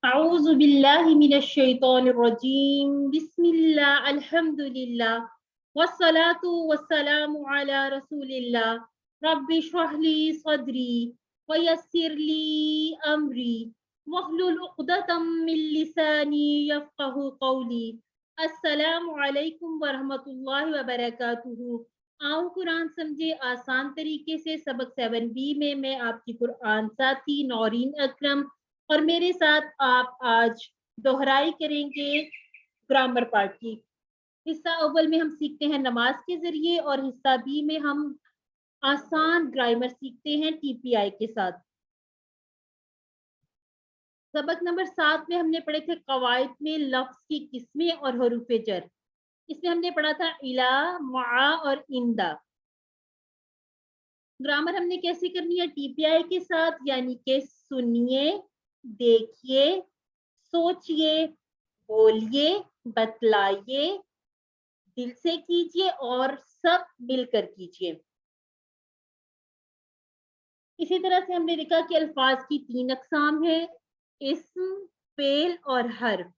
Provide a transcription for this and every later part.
अऊज़ु बिल्लाहि मिनश शैतानिर रजीम बिस्मिल्लाह अल्हम्दुलिल्लाह वस्सलातु वस्सलामु अला रसूलिल्लाह रब्बि इश्रह ली सदरी वयस्सिर ली अमरी वहलुल उक़दतम मिन लिसानी यफ़क़हू क़ौली। अस्सलामु अलैकुम वरहमतुल्लाहि वबरकातुहू। आओ कुरान समझे आसान तरीके से सबक 7B में मैं आपकी कुरान साथी नौरीन अकरम और मेरे साथ आप आज दोहराई करेंगे ग्रामर पार्ट की। हिस्सा अव्वल में हम सीखते हैं नमाज के जरिए और हिस्सा बी में हम आसान ग्रामर सीखते हैं TPI के साथ। सबक नंबर 7 में हमने पढ़े थे कवायद में लफ्ज की किस्में और हरूफ जर। इसमें हमने पढ़ा था इला, मा और इंदा। ग्रामर हमने कैसे करनी है TPI के साथ, यानी कि सुनिए, देखिए, सोचिए, बोलिए, बतलाइए, दिल से कीजिए और सब मिलकर कीजिए। इसी तरह से हमने देखा कि अल्फाज की 3 अक़साम है, इस्म, फेल और हर्फ।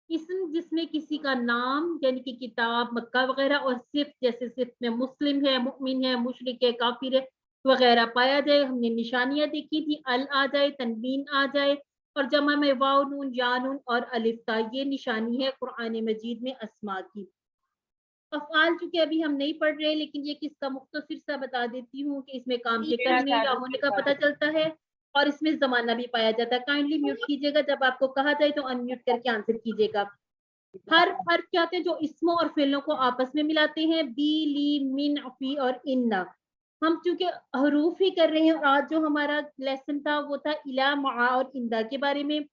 इस्म जिसमें किसी का नाम यानी कि किताब, मक्का वगैरह, और सिर्फ जैसे सिर्फ में मुस्लिम है, मुमिन है, मुशरिक है, काफिर है वगैरह पाया जाए। हमने निशानियां देखी थी, अल आ जाए, तनवीन आ जाए, और जमा में वाव, नून, या नून और अलिफ ता। ये निशानी है कुरान मजीद में अस्मा की। अफ़आल चूंकि अभी हम नहीं पढ़ रहे, लेकिन ये किसका मुख्तसर सा बता देती हूँ कि इसमें काम के करने या होने का पता चलता है और इसमें जमाना भी पाया जाता है। काइंडली म्यूट कीजिएगा, जब आपको कहा जाए तो अनम्यूट करके आंसर कीजिएगा। हर क्या होते हैं जो इसमों और फेलों को आपस में मिलाते हैं, बी, ली, मिन, फी और इन्ना। हम चूंकि हरूफ ही कर रहे हैं और आज जो हमारा लेसन था वो था इला, मा और इंदा के बारे में।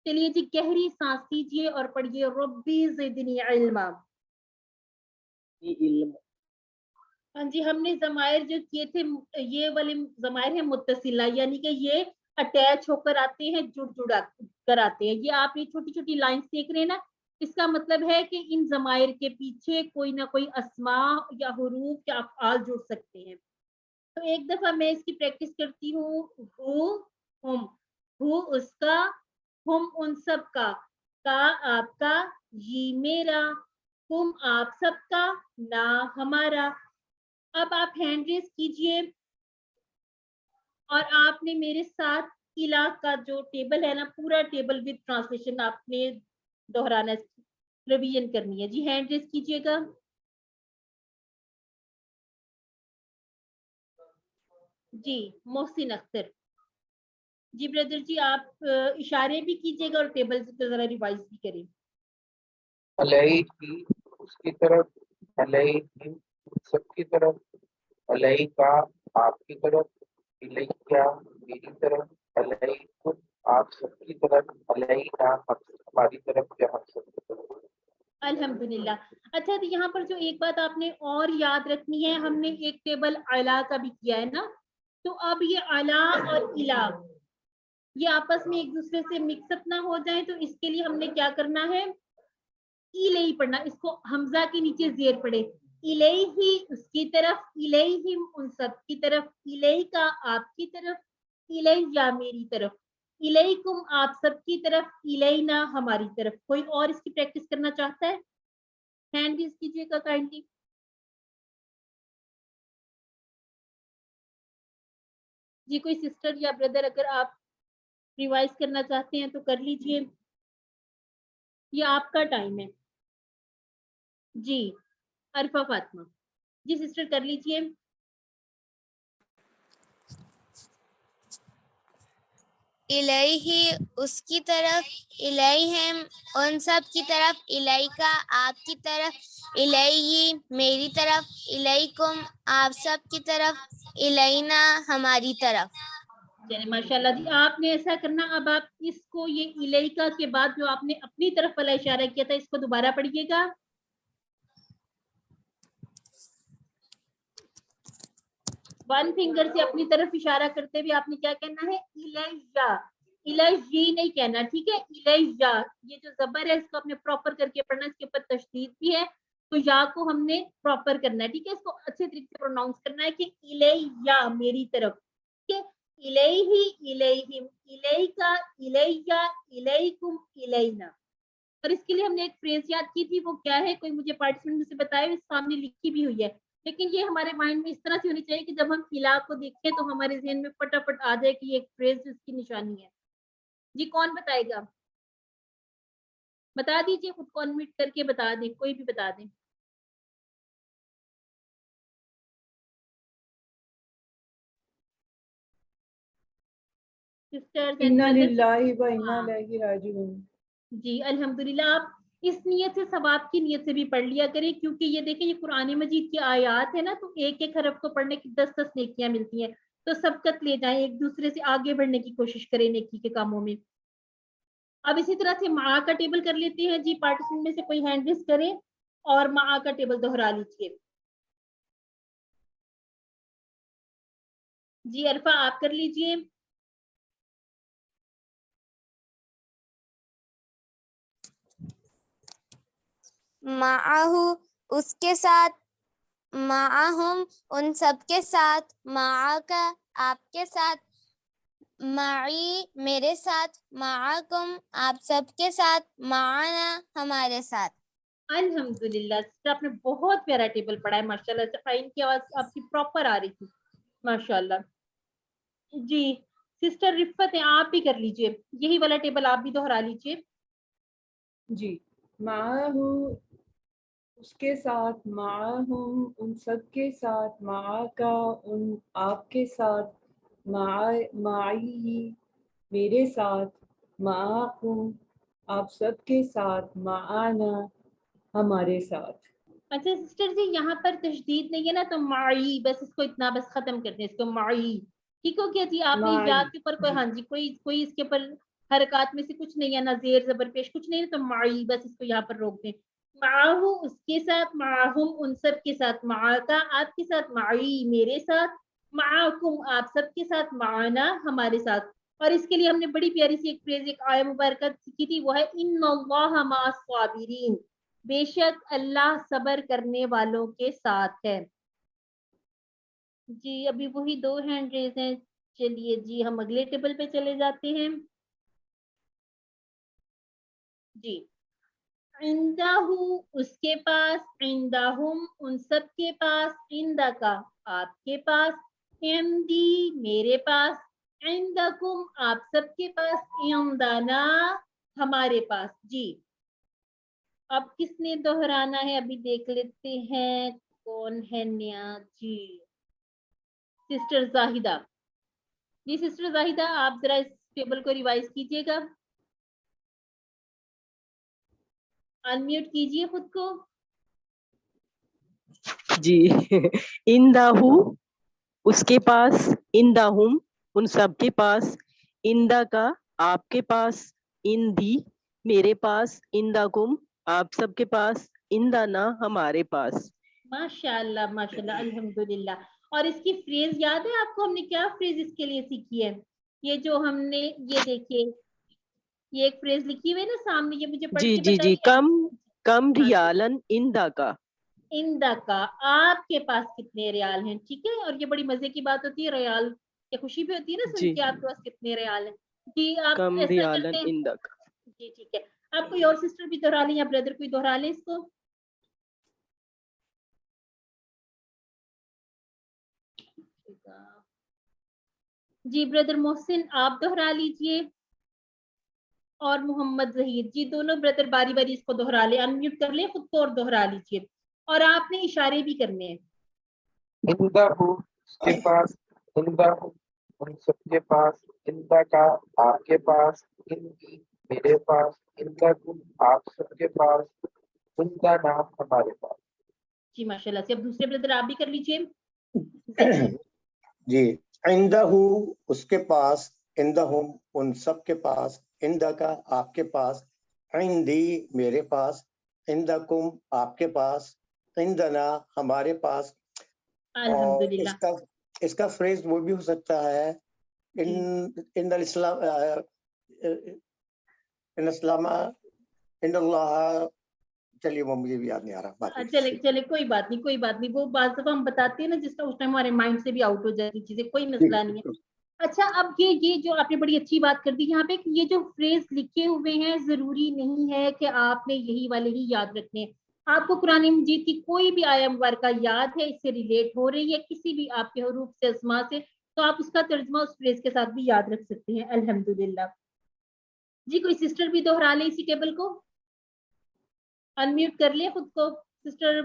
चलिए जी, गहरी सांस लीजिए और पढ़िए रब्बी ज़िदनी इल्मा। हाँ जी, हमने जमायर जो किए थे, ये वाले जमायर है मुत्तसिला, यानी कि ये अटैच होकर आते हैं, जुड़ कर आते हैं। ये आप ये छोटी छोटी लाइंस देख रहे हैं ना, इसका मतलब है कि इन जमायर के पीछे कोई ना कोई अस्मा या हुरूफ या अफ़आल जुड़ सकते हैं। तो एक दफा मैं इसकी प्रैक्टिस करती हूँ। हुम, हु उसका, हुम उन सब का आपका, ये मेरा, तुम आप सबका, ना हमारा। अब आप हैंड रेस कीजिए और आपने मेरे साथ इला का जो टेबल है ना, पूरा टेबल विद ट्रांसलेशन आपने दोहराना, रिवीजन करनी है जी। हैंड रेस कीजिएगा। जी, मोहसिन अख्तर जी, ब्रदर जी आप इशारे भी कीजिएगा और टेबल से जरा रिवाइज भी करें। अलई की उसकी तरफ, अलई की सबकी तरफ, अलई का आपकी तरफ, अलई क्या मेरी तरफ, अलई कुम आप सबकी तरफ, अलई ना हमारी तरफ या हम सबकी तरफ। अल्हम्दुलिल्लाह। अच्छा, तो यहाँ पर जो एक बात आपने और याद रखनी है, हमने एक टेबल अला का भी किया है ना, तो अब ये अला और इला ये आपस में एक दूसरे से मिक्सअप ना हो जाए, तो इसके लिए हमने क्या करना है, इलेही पढ़ना। इसको हमजा के नीचे जेर पड़े, इलेही उसकी तरफ, इलेही उन सब की तरफ, इलेही का आपकी तरफ, इलेही या मेरी तरफ, इलेकुम आप सब की तरफ, इलेना हमारी तरफ। कोई और इसकी प्रैक्टिस करना चाहता है? हैंड रेज कीजिएगा काइंडली। जी, कोई सिस्टर या ब्रदर अगर आप रिवाइज करना चाहते हैं तो कर लीजिए, ये आपका टाइम है। जी, अरफा फातिमा जी, सिस्टर कर लीजिए। इलैही उसकी तरफ, इलैहिम उन सब की तरफ, इलैका आपकी तरफ, इलैही मेरी तरफ, इलैकुम आप सब की तरफ, इलैना हमारी तरफ। चलिए माशाल्लाह जी, आपने ऐसा करना। अब आप इसको, ये इलेका के बाद जो आपने अपनी तरफ वाला इशारा किया था, इसको दोबारा पढ़िएगा। वन फिंगर से अपनी तरफ इशारा करते हुए आपने क्या कहना है, इलैया। इलैयी नहीं कहना, ठीक है, इलैया। ये जो जबर है इसको आपने प्रॉपर करके पढ़ना, इसके ऊपर तशदीद भी है, तो या को हमने प्रॉपर करना है, ठीक है। इसको अच्छे तरीके से प्रोनाउंस करना है कि इलैया मेरी तरफ, ठीक है। इलैहि इलैहिम इलैका इलैया इलैकुम इलैना। और इसके लिए हमने एक फ्रेज याद की थी, वो क्या है, कोई मुझे पार्टिसिपेंट मुझसे बताए, सामने लिखी भी हुई है, लेकिन ये हमारे माइंड में इस तरह से होनी चाहिए कि जब हम इला को देखें तो हमारे जहन में फटाफट आ जाए कि ये एक फ्रेज इसकी निशानी है। जी कौन बताएगा, बता दीजिए, खुद को अनम्यूट करके बता दें, कोई भी बता दें। सिस्टर्स एंड इन्ना ब्रदर्स, लिल्लाहि व इन्ना हाँ इलैहि राजिऊन। जी अल्हम्दुलिल्लाह। आप इस नियत से, सवाब की नियत से भी पढ़ लिया करें, क्योंकि ये देखें ये कुरान मजीद की आयात है ना, तो एक एक हरफ को पढ़ने की 10-10 नेकियां मिलती हैं, तो सबकत ले जाएं, एक दूसरे से आगे बढ़ने की कोशिश करें नेकी के कामों में। अब इसी तरह से माँ का टेबल कर लेते हैं जी, पार्टिसिपेंट में से कोई हैंड रेस करे और माँ का टेबल दोहरा लीजिए। जी अरफा आप कर लीजिए। माअहु उसके साथ, माअहुम उन सब के साथ, माअका आपके साथ, माई मेरे साथ, माअकुम आप सबके साथ, माअना हमारे साथ। अल्हम्दुलिल्लाह सिस्टर, आपने बहुत प्यारा टेबल पढ़ा है माशाल्लाह से, फाइन की आवाज आपकी प्रॉपर आ रही थी माशाल्लाह। जी सिस्टर रिफत है, आप भी कर लीजिए, यही वाला टेबल आप भी दोहरा लीजिए। जी माहू उसके साथ, माहुम उन सब के साथ, माका उन आपके साथ, माई मेरे साथ, माकुम आप सब के साथ, माना हमारे साथ। अच्छा सिस्टर जी, यहाँ पर तशदीद नहीं है ना, तो माई बस इसको इतना बस खत्म कर दें, इसको माई। ठीक हो गया जी, आपने माई या के ऊपर कोई, जी हाँ जी, कोई कोई इसके ऊपर हरकत में से कुछ नहीं है ना, जेर जबर पेश कुछ नहीं है, तो माई बस इसको यहाँ पर रोक दें। माहू उसके साथ, माहुम उन सब के साथ, माका आपके साथ, माई मेरे साथ, माकुम आप सबके साथ, माना हमारे साथ। और इसके लिए हमने बड़ी प्यारी सी एक फ्रेज, एक आय मुबारक सीखी थी, वो है इन्नल्लाह मअस साबिरीन, बेशक अल्लाह सबर करने वालों के साथ है। जी अभी वही 2 हैंड रेज हैं, चलिए जी हम अगले टेबल पे चले जाते हैं। जी इंदाहू उसके पास, इंदाहुम उन सब के पास, इंदा का आपके पास, इमदी मेरे पास, इंदकुम आप सबके पास, इंदाना हमारे पास। जी अब किसने दोहराना है, अभी देख लेते हैं कौन है नया। जी सिस्टर जाहिदा। जी सिस्टर जाहिदा, आप जरा इस टेबल को रिवाइज कीजिएगा, अनम्यूट कीजिए खुद को। जी इंदाहू उसके पास, इंदाहुम उन सब के पास, इंदा का आपके पास, इंदी मेरे पास, इंदाकुम आप सबके पास, इंदाना हमारे पास। माशाल्लाह माशाल्लाह अल्हम्दुलिल्लाह। और इसकी फ्रेज याद है आपको, हमने क्या फ्रेज इसके लिए सीखी है, ये जो हमने, ये देखिए ये एक फ्रेज लिखी हुई है ना सामने, ये मुझे पढ़ जी के जी जी, बताइए। कम कम हाँ जी, रियालन इंदा का। इंदा का आपके पास कितने रियाल हैं, ठीक है। और ये बड़ी मजे की बात होती है, रियाल ये खुशी भी होती है ना सुन जी के, आपके पास कितने रियाल हैं। जी आप कम ऐसा करते रियालन हैं, इंदा का। जी ठीक है। आप कोई और सिस्टर भी दोहरा लें या ब्रदर कोई दोहरा लें इसको। जी ब्रदर मोहसिन आप दोहरा लीजिए, और मोहम्मद जहीर, जी दोनों ब्रदर बारी बारी इसको दोहरा ले, अनम्यूट कर ले खुद को और दोहरा लीजिए, और आपने इशारे भी करने हैं। इंदाहू उसके पास, इंदाहू उन सबके पास, इंदा का आपके पास, इंदी मेरे पास, इंदाकुम आप सबके पास, इंदा नाम हमारे पास। जी माशाल्लाह से। अब दूसरे ब्रदर आप भी कर लीजिए, जहीर। जी इंदहू उसके पास, इंदहुम उन सब के पास, इंदा का आपके पास, इंदी मेरे पास, इंदकुम आपके पास, इंदना हमारे पास। और अल्हम्दुलिल्लाह। इसका फ्रेज वो भी हो सकता है, जी इन इस्लाम, इन इस्लामा, इन अल्लाह। चलिए वो मुझे भी याद नहीं आ रहा, बात चले चले कोई बात नहीं, कोई बात नहीं, वो बात दफा हम बताते हैं ना जिसका उस टाइम हमारे माइंड से भी आउट हो जाती चीजें, कोई मसला नहीं है। اچھا اب یہ جو آپ نے بڑی اچھی بات کر دی یہاں پہ کہ یہ جو فریز لکھے ہوئے ہیں ضروری نہیں ہے کہ آپ نے یہی والے ہی یاد رکھنے ہیں. آپ کو قرآن مجید کی کوئی بھی آیہ مبارکہ یاد ہے, اس سے ریلیٹ ہو رہی ہے کسی بھی آپ کے حروف سے اسما سے, تو آپ اس کا ترجمہ اس فریز کے ساتھ بھی یاد رکھ سکتے ہیں. الحمدللہ. جی کوئی سسٹر بھی دوہرا لے اسی ٹیبل کو, انمیوٹ کر لے خود کو سسٹر.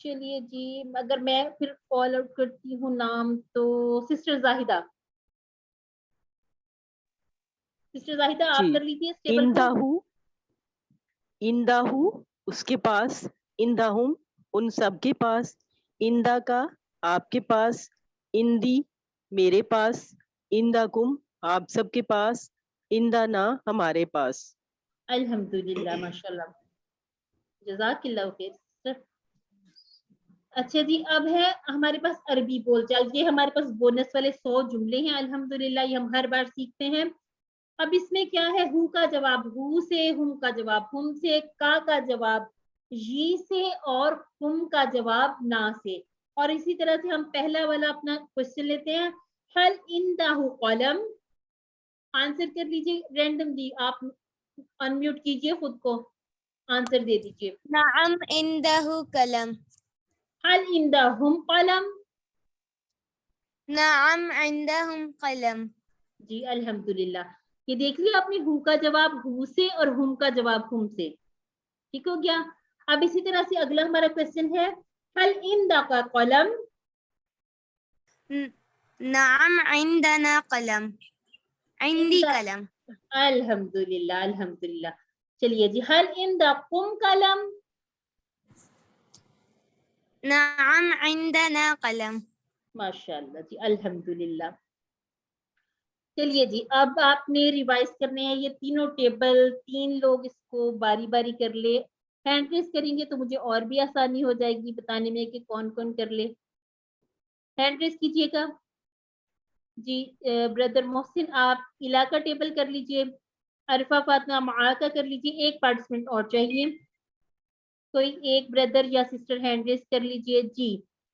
چلیے جی اگر میں پھر کال آؤٹ کرتی ہوں نام تو سسٹر زاہدہ. سسٹر زاہدہ آپ جی. کر لیجیے اس ٹیبل کو. انداہو اس کے پاس, اندہم ان سب کے پاس, اندا کا آپ کے پاس, اندی میرے پاس, اندکم آپ سب کے پاس, اندنا ہمارے پاس. الحمدللہ ماشاءاللہ, جزاک اللہ خیر. اچھا جی اب ہے ہمارے پاس عربی بول چال. یہ ہمارے پاس بونس والے 100 جملے ہیں الحمدللہ, یہ ہم ہر بار سیکھتے ہیں. اب اس میں کیا ہے, ہو کا جواب ہو سے, ہم کا جواب ہم سے, کا جواب جی سے, اور ہم کا جواب نا سے. اور اسی طرح سے ہم پہلا والا اپنا کوشچن لیتے ہیں, حل اندہ قلم. آنسر کر لیجیے رینڈم جی, آپ انمیوٹ کیجیے خود کو, آنسر دے دیجیے. نعم عنده قلم. حل عندهم قلم. نعم عندهم قلم. جی الحمدللہ. یہ دیکھ لیا آپ نے, ہو کا جواب ہو سے اور ہم کا جواب ہم سے. ٹھیک ہو گیا. اب اسی طرح سے اگلا ہمارا کوشچن ہے, حل عندک قلم. نعم عندنا قلم. عندي قلم. الحمدللہ الحمدللہ. چلیے جی, حل عندکم قلم. نعم عندنا قلم. ماشاءاللہ جی الحمدللہ. چلیے جی اب آپ نے ریوائز کرنے ہیں یہ تینوں ٹیبل, 3 لوگ اس کو باری باری کر لے. ہینڈ ریز کریں گے تو مجھے اور بھی آسانی ہو جائے گی بتانے میں کہ کون کون کر لے. ہینڈ ریز کیجیے گا. جی بردر محسن آپ علاقہ ٹیبل کر لیجیے. عرفہ فاطمہ معاقہ کر لیجیے. ایک پارٹیسپینٹ اور چاہیے, کوئی ایک بردر یا سسٹر ہینڈ ریز کر لیجیے. جی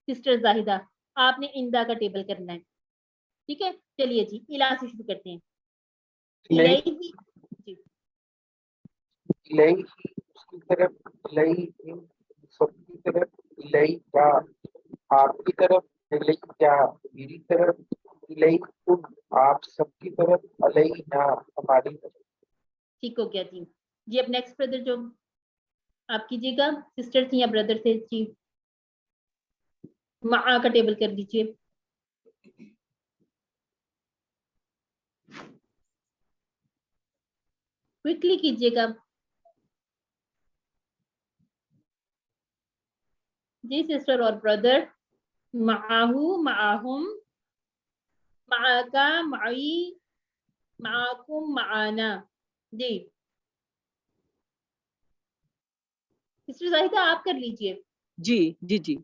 سسٹر زاہدہ آپ نے اندا کا ٹیبل کرنا ہے. ٹھیک ہے چلیے جی الہ سے شروع کرتے ہیں. الہی جی الہی اس کی طرف, الہی سب کی طرف, الہی کا آپ کی طرف, الہی کیا میری طرف, الہی تم آپ سب کی طرف, الہی نا ہماری طرف. ٹھیک ہو گیا جی. جی اب نیکسٹ بردر جو آپ کیجیے گا, سسٹر تھی یا بردر تھے. جی معا کا ٹیبل کر دیجیے. کوئکلی کیجیے گا. جی سسٹر اور بردر, معاہو معاہم, معاکا معی, معاکم معانا. جی سسٹر زاہدہ آپ کر لیجیے. جی جی جی.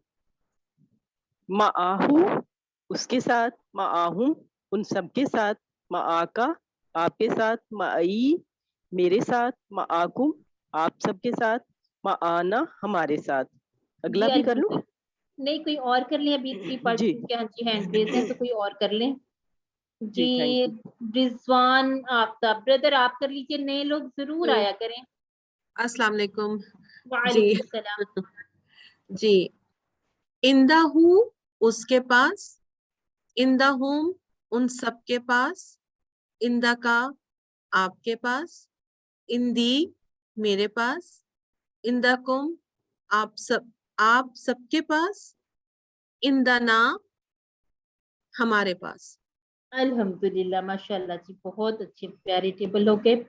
معاہو اس کے ساتھ, معاہم ان سب کے ساتھ, معاکا آپ کے ساتھ, معی میرے ساتھ, معاکم آپ سب کے ساتھ, معانا ہمارے ساتھ. اگلا جی بھی کر لوں؟ الحمدللہ. نہیں کوئی اور کر لیں, ابھی 3 جی پارٹیسپینٹ کے ہاں جی ہینڈ ریز ہیں تو کوئی اور کر لیں. جی تھینک جی یو. رضوان آفتاب بردر آپ کر لیجیے, نئے لوگ ضرور آیا کریں. السلام علیکم. جی وعلیکم السلام. جی اندہ ہوں اس کے پاس, اندہ ہوں ان سب کے پاس, اندہ کا آپ کے پاس, اندی میرے پاس, اندہ کم آپ سب کے پاس, اندنا ہمارے پاس. الحمدللہ ماشاءاللہ جی, بہت اچھے پیارے ٹیبل ہو گئے.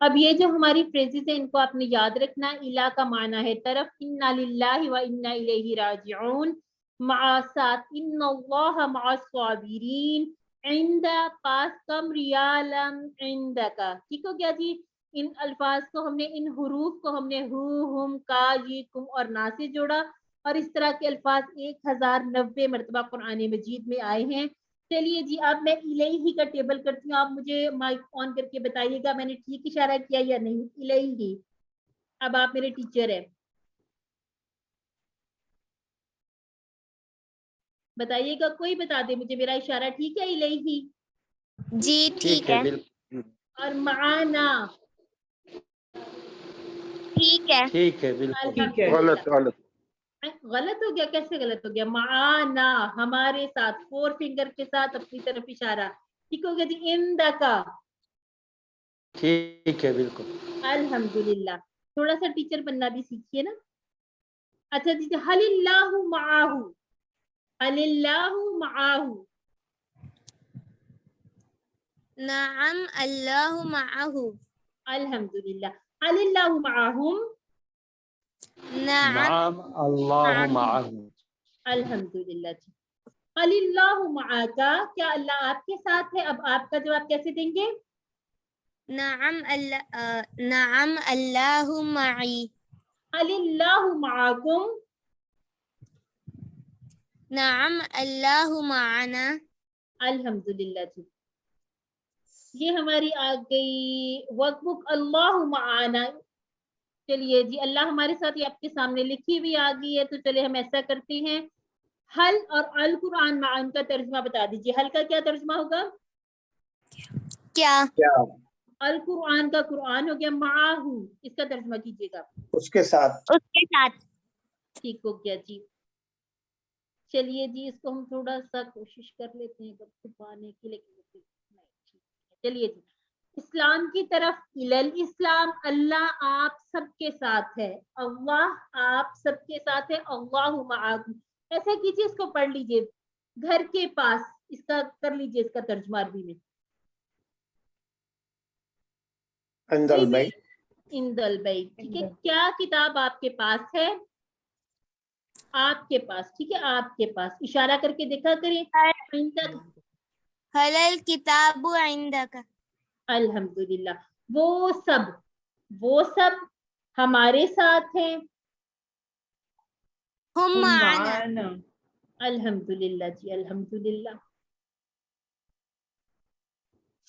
اب یہ جو ہماری فریزز ہیں ان کو آپ نے یاد رکھنا. الہ کا معنی ہے طرف, انا للہ و انا الیہ راجعون, مع ساتھ, ان اللہ مع الصابرین, عند پاس, کم ریالا عندک. ٹھیک ہو گیا جی. ان الفاظ کو ہم نے, ان حروف کو ہم نے ہو, ہم, کا, یہ, کم اور نا سے جوڑا, اور اس طرح کے الفاظ 1090 مرتبہ قرآن مجید میں آئے ہیں. چلیے جی اب میں الہی کا ٹیبل کرتی ہوں. آپ مجھے مائک آن کر کے بتائیے گا میں نے ٹھیک اشارہ کیا یا نہیں. الہی, اب آپ میرے ٹیچر ہیں. بتائیے گا کوئی بتا دے مجھے میرا اشارہ ٹھیک ہے الیہی جی ٹھیک ہے اور معانا ٹھیک ہے ٹھیک ہے غلط غلط غلط ہو گیا کیسے غلط ہو گیا معانا ہمارے ساتھ 4 فنگر کے ساتھ اپنی طرف اشارہ ٹھیک ہو گیا جی اندکا ٹھیک ہے بالکل الحمدللہ تھوڑا سا ٹیچر بننا بھی سیکھیے نا اچھا جی حل اللہ معاہو حل اللہ معاہو نعم اللہ معه الحمدللہ حل اللہ معاہم نعم نعم اللہ نعم معه الحمدللہ جی حل اللہ معاکا کیا اللہ آپ کے ساتھ ہے اب آپ کا جواب کیسے دیں گے نعم اللہ معی حل اللہ معاکم نعم اللہ معنا الحمدللہ جی یہ ہماری آ گئی ورک بک اللہ معانا چلیے جی اللہ ہمارے ساتھ یہ آپ کے سامنے لکھی ہوئی آ گئی ہے تو چلے ہم ایسا کرتے ہیں حل اور القرآن معان کا ترجمہ بتا دیجیے حل کا کیا ترجمہ ہوگا کیا القرآن کا قرآن ہو گیا معاہو اس کا ترجمہ کیجیے گا اس کے ساتھ اس کے ساتھ ٹھیک ہو گیا جی چلیے جی اس کو ہم تھوڑا سا کوشش کر لیتے ہیں چھپانے کی لیکن چلیے جی اسلام کی طرف اسلام اللہ آپ سب کے ساتھ ہے اللہ آپ سب کے ساتھ ہے اللہ معاکم ایسا کیجیے اس کو پڑھ لیجیے گھر کے پاس اس کا کر لیجیے اس کا ترجمہ عربی میں عند البیت عند البیت ٹھیک ہے کیا کتاب آپ کے پاس ہے آپ کے پاس ٹھیک ہے آپ کے پاس اشارہ کر کے دیکھا کریں حل الکتاب عندک الحمدللہ وہ سب ہمارے ساتھ ہیں ہم معنا معنا الحمدللہ جی الحمدللہ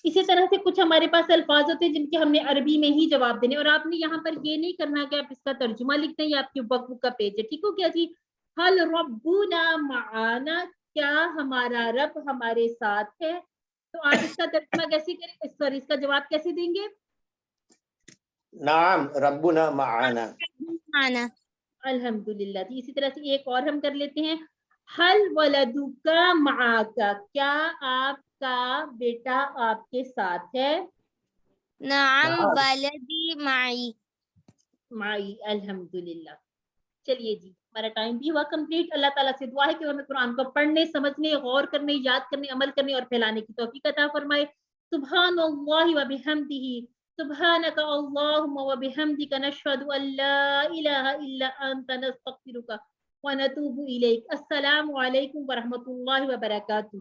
اسی طرح سے کچھ ہمارے پاس الفاظ ہوتے ہیں جن کے ہم نے عربی میں ہی جواب دینے اور آپ نے یہاں پر یہ نہیں کرنا کہ آپ اس کا ترجمہ لکھتے ہیں یا آپ کے ورک بک کا پیج ہے ٹھیک ہو گیا جی حل ربنا معانا کیا ہمارا رب ہمارے ساتھ ہے تو آپ اس کا ترجمہ کیسے کریں سوری اس کا جواب کیسے دیں گے نعم ربنا معنا معنا الحمدللہ جی اسی طرح سے ایک اور ہم کر لیتے ہیں حل ولدک معاکا کیا آپ کا بیٹا آپ کے ساتھ ہے نعم ولدی معی مائی الحمدللہ چلیے جی ہمارا ٹائم بھی ہوا کمپلیٹ اللہ تعالیٰ سے دعا ہے کہ ہمیں قرآن کو پڑھنے سمجھنے غور کرنے یاد کرنے عمل کرنے اور پھیلانے کی توفیق عطا فرمائے سبحان اللہ و بحمدہ سبحانک اللہم و بحمدک نشہد ان لا الہ الا انت نستغفرک و نتوب الیک السلام علیکم ورحمۃ اللہ وبرکاتہ